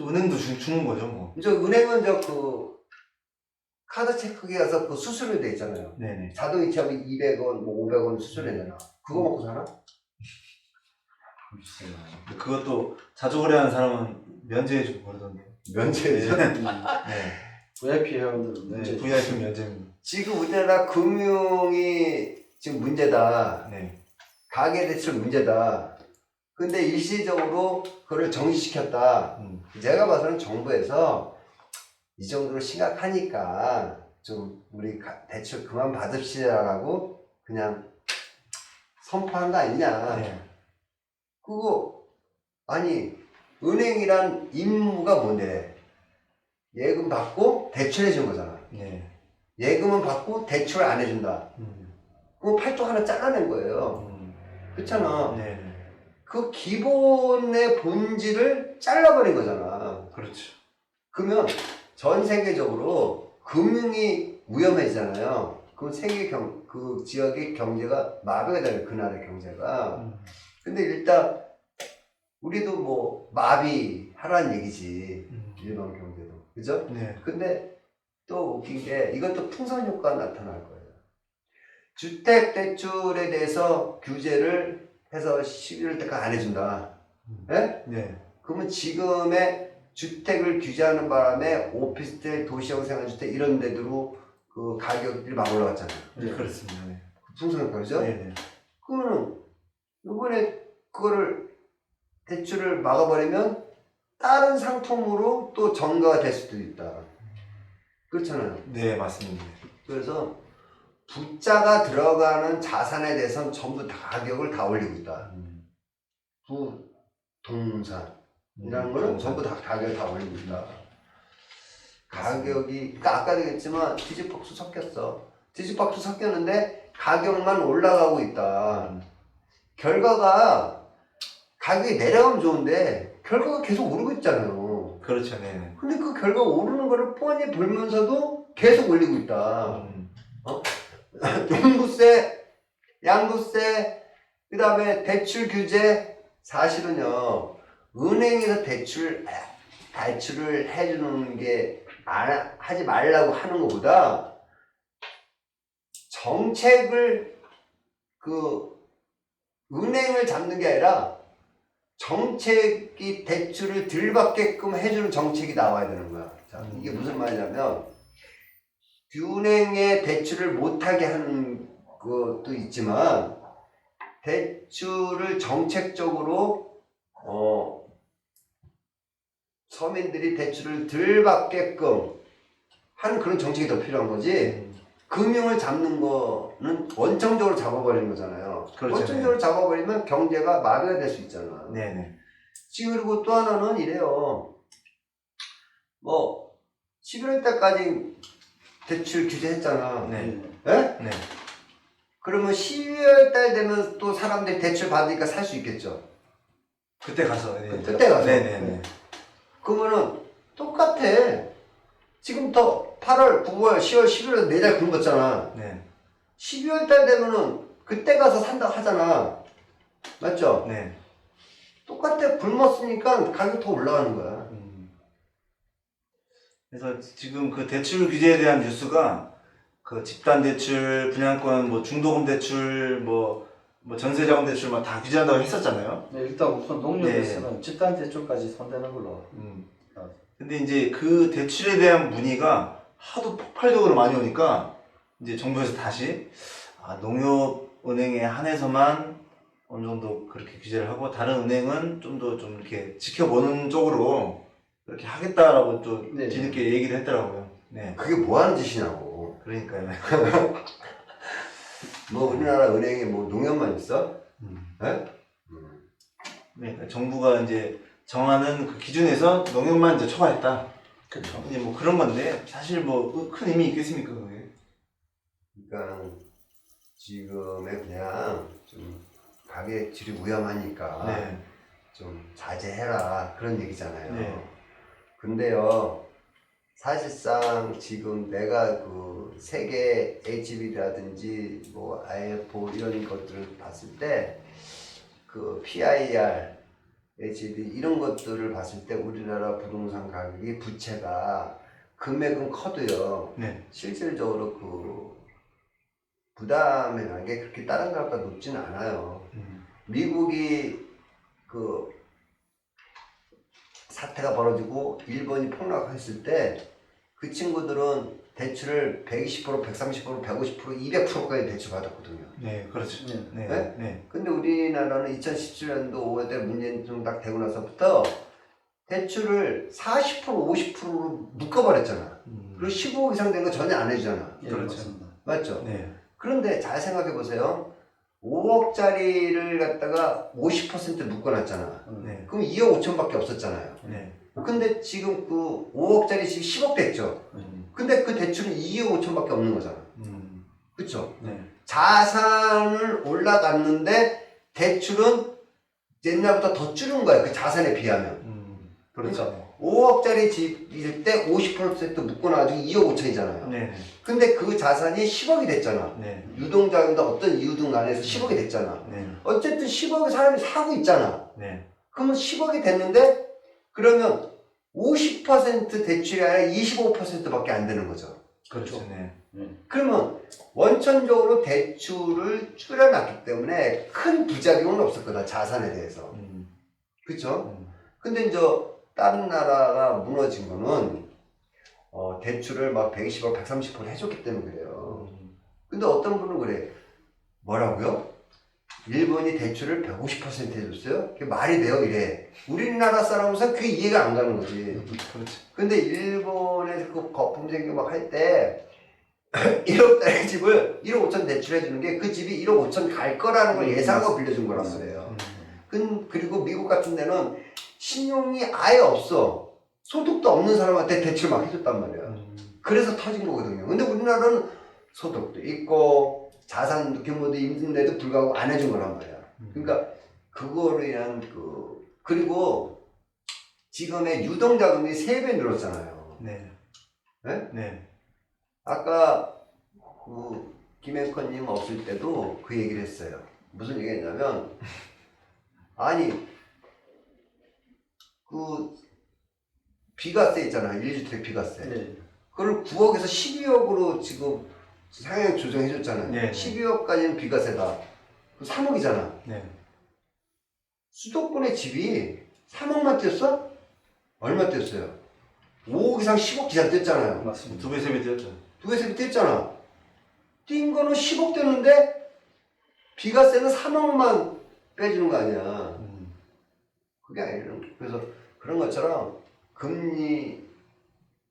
저 은행도 주는 거죠, 뭐. 저 은행은 카드 체크기 가서 그 수수료 돼 있잖아요. 네네. 자동이체하면 200원, 뭐 500원 수수료 내잖아. 그거 먹고 사나? 글쎄요. 그것도 자주 거래하는 사람은 면제해주고 그러던데. 면제죠? 네. VIP 회원들은 네. 문제. VIP 면제입니다. 지금 우리나라 금융이 지금 문제다. 네. 가계대출 문제다. 근데 일시적으로 그걸 정지시켰다. 제가 봐서는 정부에서 이 정도로 심각하니까 좀 우리 대출 그만 받읍시다라고 그냥 선포한 거 아니냐. 네. 그거 아니 은행이란 임무가 뭔데? 예금 받고 대출해 준 거잖아. 네. 예금은 받고 대출 안 해준다. 그거 팔뚝 하나 잘라낸 거예요. 그렇잖아. 네. 그 기본의 본질을 잘라버린 거잖아. 그렇죠. 그러면 전 세계적으로 금융이 위험해지잖아요. 그럼 그 지역의 경제가 마비가 되는 그 나라의 경제가. 근데 일단 우리도 뭐 마비하라는 얘기지. 일반 경제도. 그죠? 네. 근데 또 웃긴 게 이것도 풍선 효과가 나타날 거예요. 주택대출에 대해서 규제를 해서 11월 때까지 안 해준다. 네? 네. 그러면 지금의 주택을 규제하는 바람에 오피스텔, 도시형 생활주택 이런 데들로 그 가격들이 막 올라갔잖아요. 네. 그렇습니다. 네. 풍선 효과죠? 네. 그러면은 이번에 그거를 대출을 막아버리면 다른 상품으로 또 전가가 될 수도 있다. 그렇잖아요. 네, 맞습니다. 그래서 부자가 들어가는 자산에 대해서는 전부 다 가격을 다 올리고 있다. 부동산이라는 거는 전부 다 가격을 다 올리고 있다. 가격이, 그러니까 아까도 얘기했지만 뒤집박수 섞였어. 뒤집박수 섞였는데 가격만 올라가고 있다. 결과가 가격이 내려가면 좋은데 결과가 계속 오르고 있잖아요. 그렇죠. 네. 근데 그 결과 오르는 거를 뻔히 보면서도 계속 올리고 있다. 종부세, 양도세, 그 다음에 대출 규제, 사실은요, 은행에서 대출을 해주는 게 하지 말라고 하는 것보다 정책을 은행을 잡는 게 아니라 정책이 대출을 덜 받게끔 해주는 정책이 나와야 되는 거야. 자, 이게 무슨 말이냐면 은행에 대출을 못하게 하는 것도 있지만 대출을 정책적으로 서민들이 대출을 덜 받게끔 하는 그런 정책이 더 필요한 거지. 금융을 잡는 거는 원천적으로 잡아버리는 거잖아요. 그렇죠. 원천적으로 잡아버리면 경제가 마비가 될 수 있잖아. 네네. 지금 그리고 또 하나는 이래요. 뭐 11월 때까지 대출 규제했잖아. 네. 네? 네. 그러면 12월 달 되면 또 사람들이 대출 받으니까 살 수 있겠죠. 그때 가서. 네. 그때 가서. 네네네. 그러면은 똑같아. 지금부터 8월, 9월, 10월, 11월 4달 굶었잖아. 네. 12월 달 되면은 그때 가서 산다고 하잖아. 맞죠? 네. 똑같아. 굶었으니까 가격 더 올라가는 거야. 그래서 지금 그 대출 규제에 대한 뉴스가 그 집단 대출, 분양권, 뭐 중도금 대출, 뭐 전세자금 대출 막 다 규제한다고 했었잖아요. 네, 일단 우선 농협에서는 집단 대출까지 손대는 걸로. 근데 이제 그 대출에 대한 문의가 하도 폭발적으로 많이 오니까 이제 정부에서 다시 농협은행에 한해서만 어느 정도 그렇게 규제를 하고 다른 은행은 좀 더 좀 이렇게 지켜보는 쪽으로 그렇게 하겠다라고 또 네. 뒤늦게 얘기를 했더라고요. 네. 그게 뭐 하는 짓이냐고. 그러니까요. 뭐 우리나라 은행에 뭐 농협만 있어? 네? 그러니까 정부가 이제 정하는 그 기준에서 농협만 이제 초과했다. 그렇죠. 이제 뭐 그런 건데 사실 뭐 큰 의미 있겠습니까 그게? 그러니까 지금의 그냥 좀 가계질이 위험하니까 네. 좀 자제해라 그런 얘기잖아요. 네. 근데요 사실상 지금 내가 그 세계 HB라든지 뭐 IF 이런 것들을 봤을 때 그 PIR HED 이런 것들을 봤을 때 우리나라 부동산 가격이 부채가 금액은 커도요. 네. 실질적으로 그 부담이라는 게 그렇게 다른 나라보다 높지는 않아요. 미국이 그 사태가 벌어지고 일본이 폭락했을 때 그 친구들은 대출을 120%, 130%, 150%, 200%까지 대출 받았거든요. 네, 그렇죠. 네. 네. 네? 네. 근데 우리나라는 2017년도 5월 때 문재인 정부 딱 되고 나서부터 대출을 40%, 50%로 묶어버렸잖아. 그리고 15억 이상 된 거 전혀 안 해주잖아. 예, 그렇죠. 맞습니다. 맞죠? 네. 그런데 잘 생각해 보세요. 5억짜리를 갖다가 50% 묶어놨잖아. 네. 그럼 2억 5천밖에 없었잖아요. 네. 근데 지금 그 5억짜리 지금 10억 됐죠. 근데 그 대출은 2억 5천밖에 없는 거잖아. 그쵸? 네. 자산을 올라갔는데 대출은 옛날보다 더 줄은 거야. 그 자산에 비하면. 그렇죠. 5억짜리 집일 때 50% 묶어놔가지고 2억 5천이잖아요. 네. 근데 그 자산이 10억이 됐잖아. 네. 유동자금도 어떤 이유든 간에 해서 10억이 됐잖아. 네. 어쨌든 10억에 사람이 사고 있잖아. 네. 그러면 10억이 됐는데 그러면 50% 대출이 아니라 25%밖에 안 되는 거죠. 그렇죠. 네. 그러면 원천적으로 대출을 줄여놨기 때문에 큰 부작용은 없을 거다. 자산에 대해서. 그렇죠? 근데 이제 다른 나라가 무너진 거는 대출을 막 120%, 130% 해줬기 때문에 그래요. 근데 어떤 분은 그래. 뭐라고요? 일본이 대출을 150% 해줬어요? 그게 말이 돼요? 이래. 우리나라 사람으로서 그게 이해가 안 가는 거지. 그렇죠. 근데 일본에서 그 거품 생기고 막 할 때 1억짜리 집을 1억 5천 대출해주는 게 그 집이 1억 5천 갈 거라는 걸 예상하고 빌려준 거란 말이에요. 그리고 미국 같은 데는 신용이 아예 없어. 소득도 없는 사람한테 대출 막 해줬단 말이야. 그래서 터진 거거든요. 근데 우리나라는 소득도 있고 자산 규모도 있는데도 불구하고 안 해준 거란 말이야. 그러니까 그거로 인한 그리고 지금의 유동자금이 3배 늘었잖아요. 네. 네? 네. 아까 그 김앵커님 없을 때도 그 얘기를 했어요. 무슨 얘기했냐면 아니 그 비과세 있잖아요. 1주택 비과세. 네. 그걸 9억에서 12억으로 지금 상향 조정해줬잖아요. 네. 12억까지는 비과세다. 3억이잖아. 네. 수도권의 집이 3억만 뛰었어? 얼마 뛰었어요? 5억 이상 10억 기상 뛰었잖아요. 맞습니다. 2배, 3배 뛰었죠. 2배, 3배 뛰었잖아. 뛴 거는 10억 뛰었는데 비과세는 3억만 빼주는 거 아니야. 그게 아니라 그래서 그런 것처럼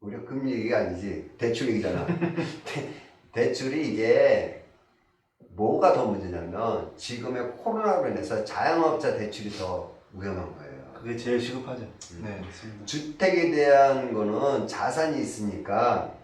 우리가 금리 얘기가 아니지 대출 얘기잖아. 대출이 이게 뭐가 더 문제냐면 지금의 코로나로 인해서 자영업자 대출이 더 위험한 거예요. 그게 제일 시급하죠. 네. 맞습니다. 주택에 대한 거는 자산이 있으니까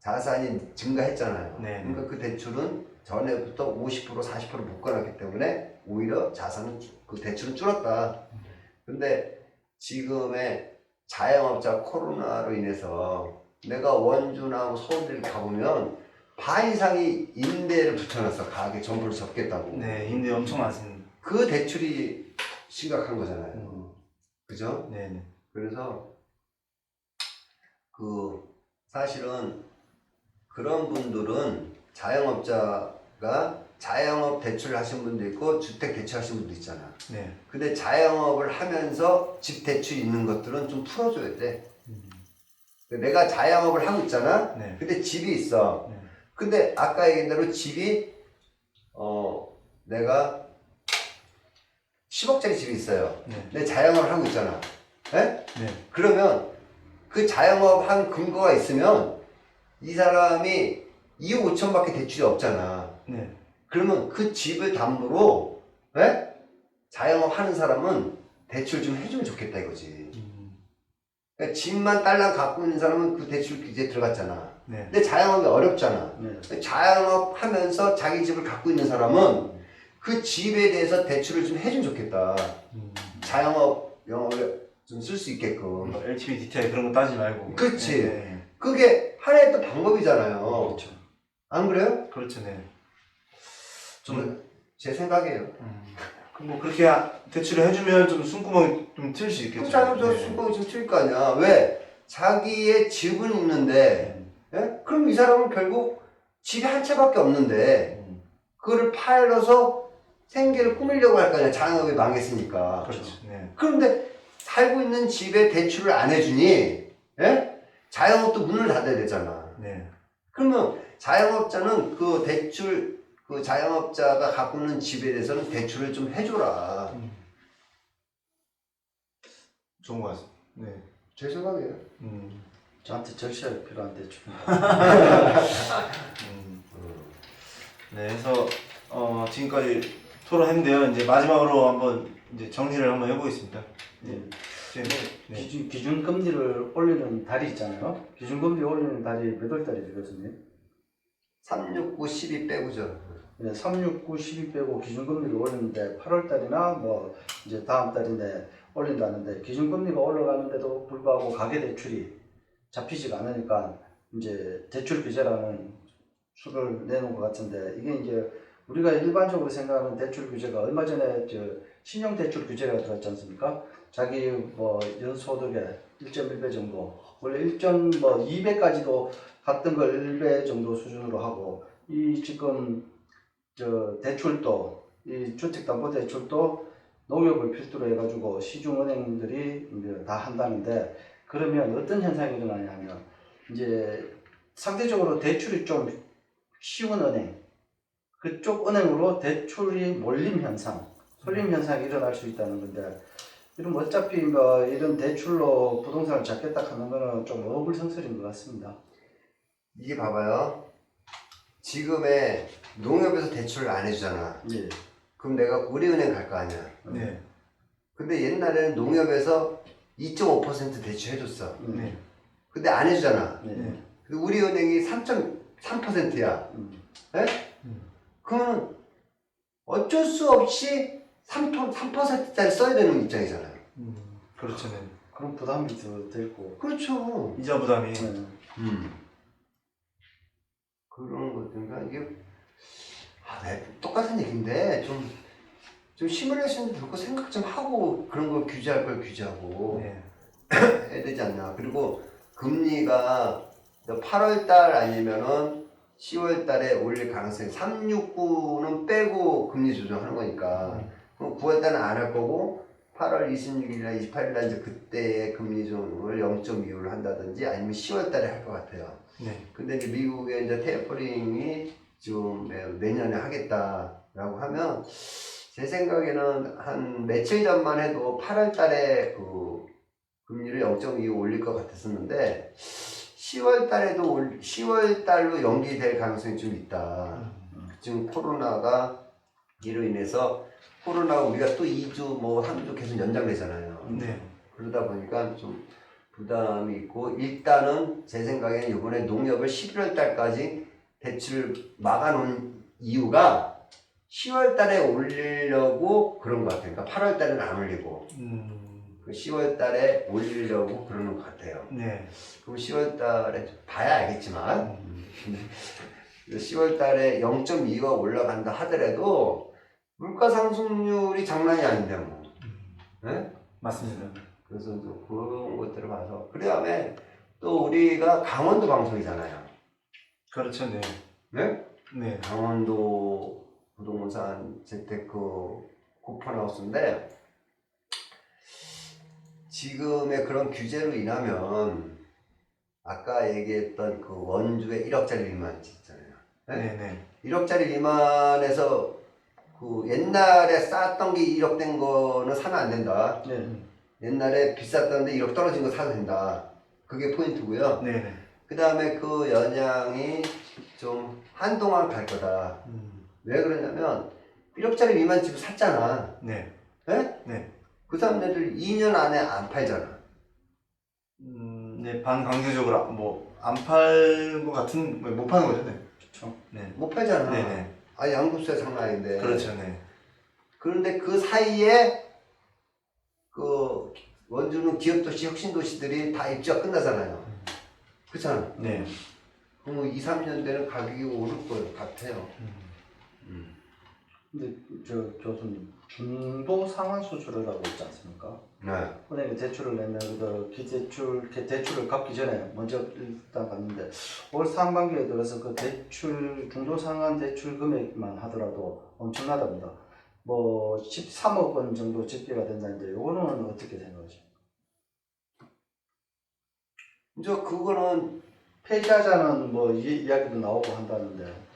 자산이 증가했잖아요. 네. 그러니까 그 대출은 전에부터 50%, 40% 묶어놨기 때문에 오히려 그 대출은 줄었다. 근데 지금의 자영업자 코로나로 인해서 내가 원주나 서울을 가보면 반 이상이 임대를 붙여놨어. 가게 전부를 접겠다고. 네. 임대 엄청 많습니다. 그 대출이 심각한 거잖아요. 그죠? 네. 그래서 사실은 그런 분들은 자영업자가 자영업 대출을 하신 분도 있고 주택 대출 하신 분도 있잖아. 네. 근데 자영업을 하면서 집 대출 있는 것들은 좀 풀어줘야 돼. 내가 자영업을 하고 있잖아. 네. 근데 집이 있어. 네. 근데 아까 얘기한 대로 집이 내가 10억짜리 집이 있어요. 네. 근데 자영업을 하고 있잖아. 네? 네. 그러면 그 자영업 한 근거가 있으면 이 사람이 2억 5천밖에 대출이 없잖아. 네. 그러면 그 집을 담보로 자영업 하는 사람은 대출 좀 해주면 좋겠다 이거지. 그러니까 집만 딸랑 갖고 있는 사람은 그 대출 규제에 들어갔잖아. 네. 근데 자영업이 어렵잖아. 네. 자영업 하면서 자기 집을 갖고 있는 사람은 그 집에 대해서 대출을 좀 해주면 좋겠다. 자영업 영업에 좀 쓸 수 있게끔. 뭐 LTV, DTI 그런 거 따지지 말고. 그렇지. 네. 그게 하나의 또 방법이잖아요. 그렇죠. 안 그래요? 그렇죠. 네. 제 생각이에요. 뭐 그렇게 대출을 해주면 좀 숨구멍이 좀 튈 수 있겠죠. 그럼 자연스러워 네. 수고가 좀 튈 거 아니야. 왜? 자기의 집은 있는데, 예? 그럼 이 사람은 결국 집이 한 채밖에 없는데, 그거를 팔아서 생계를 꾸미려고 할 거 아니야. 자영업이 망했으니까. 그렇죠. 네. 그런데 살고 있는 집에 대출을 안 해주니, 예? 자영업도 문을 닫아야 되잖아. 네. 그러면 자영업자는 그 대출, 그 자영업자가 갖고 있는 집에 대해서는 대출을 좀 해줘라. 좋은 것 같습니다. 네. 제 생각이에요. 저한테 절실하게 필요한 대출. 네, 그래서 지금까지 토론했는데요. 이제 마지막으로 한번 이제 정리를 한번 해보겠습니다. 네. 네. 기준금리를 올리는 달이 있잖아요. 기준금리 올리는 달이 몇 월 달이거든요. 369, 12 빼고죠. 369, 12 빼고 기준금리를 올리는데 8월 달이나 뭐 이제 다음 달인데 올린다는데 기준금리가 올라가는데도 불구하고 가계대출이 잡히지가 않으니까 이제 대출 규제라는 수를 내놓은 것 같은데 이게 이제 우리가 일반적으로 생각하는 대출 규제가 얼마 전에 신용대출 규제가 들었지 않습니까? 자기 뭐 연소득의 1.1배 정도 원래 1.2배까지도 갔던 걸 1배 정도 수준으로 하고 이 지금 대출도 이 주택담보대출도 농협을 필두로 해가지고 시중은행들이 이제 다 한다는데 그러면 어떤 현상이 일어나냐면 이제 상대적으로 대출이 좀 쉬운 은행 그쪽 은행으로 대출이 몰림 현상, 쏠림 현상이 일어날 수 있다는 건데 이러면 어차피 뭐 이런 대출로 부동산을 잡겠다 하는 거는 좀 어불성설인 것 같습니다. 이게 봐봐요. 지금의 농협에서 대출을 안 해주잖아. 예. 그럼 내가 우리은행 갈 거 아니야. 네. 근데 옛날에는 농협에서 2.5% 대출해줬어. 네. 근데 안 해주잖아. 네. 근데 우리은행이 3.3%야. 예? 그러면 어쩔 수 없이 3%짜리 써야 되는 입장이잖아요. 그렇죠. 네. 그런 부담이 더 들고. 그렇죠. 이자 부담이. 네. 그런 것들인가 이게 똑같은 얘기인데 좀 시뮬레이션 듣고 생각 좀 하고 그런 걸 규제할 걸 규제하고 네. 해야 되지 않나. 그리고 금리가 8월 달 아니면은 10월 달에 올릴 가능성이 369는 빼고 금리 조정하는 거니까 그럼 9월 달은 안 할 거고 8월 26일이나 28일날 이제 그때의 금리 조정을 0.25를 한다든지 아니면 10월 달에 할 것 같아요. 네. 근데 이제 미국의 이제 테이퍼링이 지금 내년에 하겠다라고 하면 제 생각에는 한 며칠 전만 해도 8월 달에 그 금리를 0.25 올릴 것 같았었는데 10월 달에도 10월 달로 연기될 가능성이 좀 있다. 지금 코로나가 이로 인해서 코로나가 우리가 또 2주 뭐 3주 계속 연장되잖아요. 네. 그러다 보니까 좀 부담이 있고 일단은 제 생각에는 이번에 농협을 11월 달까지 대출을 막아놓은 이유가 10월 달에 올리려고 그런 것 같아요. 그러니까 8월 달에는 안 올리고 그 10월 달에 올리려고 그러는 것 같아요. 네. 그럼 10월 달에 봐야 알겠지만 10월 달에 0.2가 올라간다 하더라도 물가 상승률이 장난이 아닌데 뭐. 네? 맞습니다. 그래서 또 그런 것들을 봐서 그 다음에 또 우리가 강원도 방송이잖아요. 그렇죠. 네. 네? 네. 강원도 부동산 재테크 쿠폰하우스인데 지금의 그런 규제로 인하면 아까 얘기했던 그 원주의 1억짜리 미만 있잖아요. 네? 네. 1억짜리 미만에서 그 옛날에 쌓았던 게 1억 된 거는 사면 안 된다. 네. 옛날에 비쌌던데 1억 떨어진 거 사도 된다. 그게 포인트고요. 네. 그 다음에 그 연양이 좀 한동안 갈 거다. 왜 그러냐면 1억짜리 미만 집을 샀잖아. 네. 네? 네. 그 사람들 2년 안에 안 팔잖아. 네. 반강제적으로 뭐 안 팔 것 같은 못 파는 거죠. 네. 그렇죠. 네. 못 팔잖아. 네. 아, 양도세 장난 아닌데. 그렇죠. 네. 그런데 그 사이에 그 원주는 기업도시, 혁신도시들이 다 입주가 끝나잖아요. 그렇잖아. 네. 그럼 2, 3년 되는 가격이 오를 것 같아요. 근데 저 교수님 중도 상환 수수료라고 있지 않습니까? 네. 은행에 대출을 내면 그 대출을 갚기 전에 먼저 일단 갔는데 올 상반기에 들어서 그 대출 중도 상환 대출 금액만 하더라도 엄청나답니다. 뭐 13억 원 정도 집계가 된다는데 이거는 어떻게 생각하십니까? 이제 그거는 폐기하자는 뭐 이야기도 나오고 한다는데.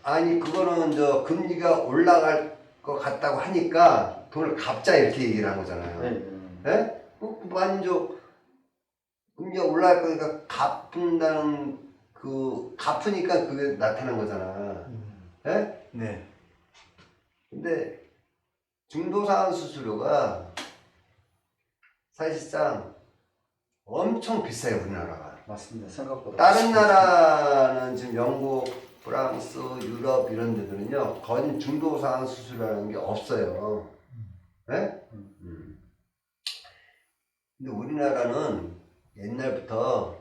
아니 그거는 저 금리가 올라갈 것 같다고 하니까 돈을 갚자 이렇게 얘기를 한 거잖아요. 예? 만족 금리가 올라갈 거니까 갚는다는 갚으니까 그게 나타난 거잖아. 예? 네. 근데 중도상환 수수료가 사실상 엄청 비싸요 우리나라가. 맞습니다. 생각보다. 다른 나라는 지금 영국, 프랑스, 유럽 이런 데들은요 건 중도상환 수수료라는 게 없어요. 예? 근데 우리나라는 옛날부터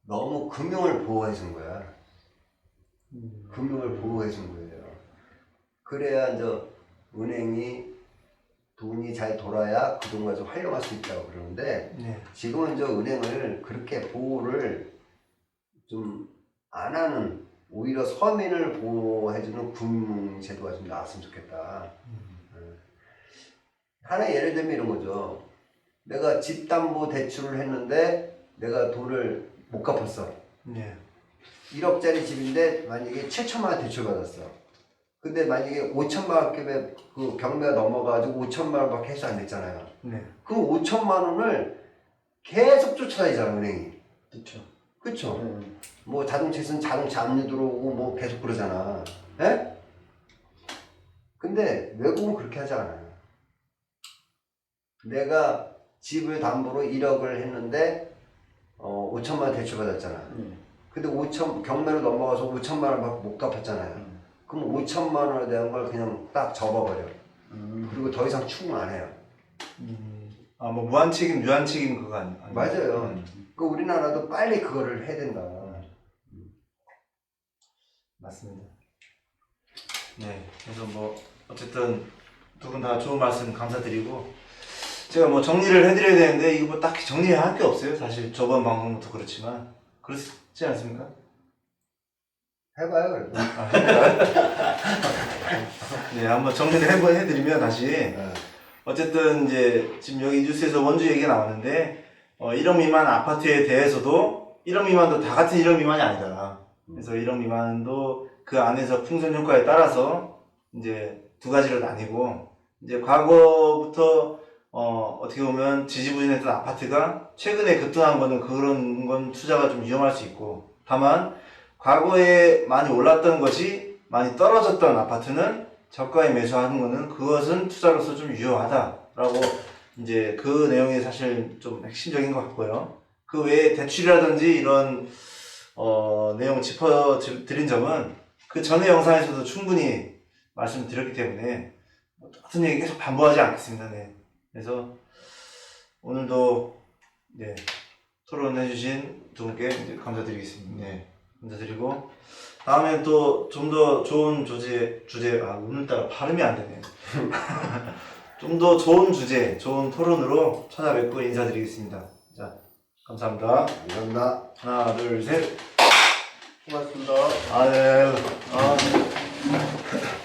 너무 금융을 보호해 준 거야. 금융을 보호해 준 거예요. 그래야 이제 은행이 돈이 잘 돌아야 그 돈 가지고 활용할 수 있다고 그러는데 네. 지금은 저 은행을 그렇게 보호를 좀 안 하는 오히려 서민을 보호해주는 금융제도가 좀 나왔으면 좋겠다. 하나 예를 들면 이런 거죠. 내가 집담보대출을 했는데 내가 돈을 못 갚았어. 네. 1억짜리 집인데 만약에 7천만 원 대출 받았어. 근데 만약에 5천만 원급의 그 경매가 넘어가지고 5천만 원밖에 해소 안 됐잖아요. 네. 그럼 5천만 원을 계속 쫓아다니잖아 은행이. 그렇죠. 그쵸? 뭐 자동차 있으면 자동차 압류 들어오고 뭐 계속 그러잖아. 에? 근데 외국은 그렇게 하지 않아요. 내가 집을 담보로 1억을 했는데 5천만 원 대출 받았잖아. 근데 경매로 넘어가서 5천만 원밖에 못 갚았잖아요. 그럼 5천만 원에 대한 걸 그냥 딱 접어버려. 그리고 더 이상 추궁 안 해요. 아, 뭐 무한 책임, 유한 책임 그거 아니에요? 맞아요. 그 우리나라도 빨리 그거를 해야 된다. 맞습니다. 네, 그래서 뭐 어쨌든 두 분 다 좋은 말씀 감사드리고 제가 뭐 정리를 해드려야 되는데 이거 뭐 딱히 정리할 게 없어요. 사실 저번 방송부터 그렇지만 그렇지 않습니까? 해봐요, 그래도. 아, 네, 한번 정리를 한번 해드리면 다시 어쨌든 이제 지금 여기 뉴스에서 원주 얘기가 나왔는데 1억 미만 아파트에 대해서도 1억 미만도 다 같은 1억 미만이 아니다. 그래서 1억 미만도 그 안에서 풍선 효과에 따라서 이제 두 가지로 나뉘고 이제 과거부터 어떻게 보면 지지부진했던 아파트가 최근에 급등한 거는 그런 건 투자가 좀 위험할 수 있고 다만 과거에 많이 올랐던 것이 많이 떨어졌던 아파트는 저가에 매수하는 거는 그것은 투자로서 좀 유효하다라고 이제 그 내용이 사실 좀 핵심적인 것 같고요. 그 외에 대출이라든지 이런 내용을 짚어드린 점은 그 전에 영상에서도 충분히 말씀드렸기 때문에 같은 얘기 계속 반복하지 않겠습니다. 네. 그래서 오늘도 네, 토론해주신 두 분께 이제 감사드리겠습니다. 네, 감사드리고 다음에 또 좀 더 좋은 주제 오늘따라 발음이 안 되네요. 좀 더 좋은 주제, 좋은 토론으로 찾아뵙고 인사드리겠습니다. 자, 감사합니다. 감사합니다. 하나, 둘, 셋. 고맙습니다. 아, 네. 아, 네.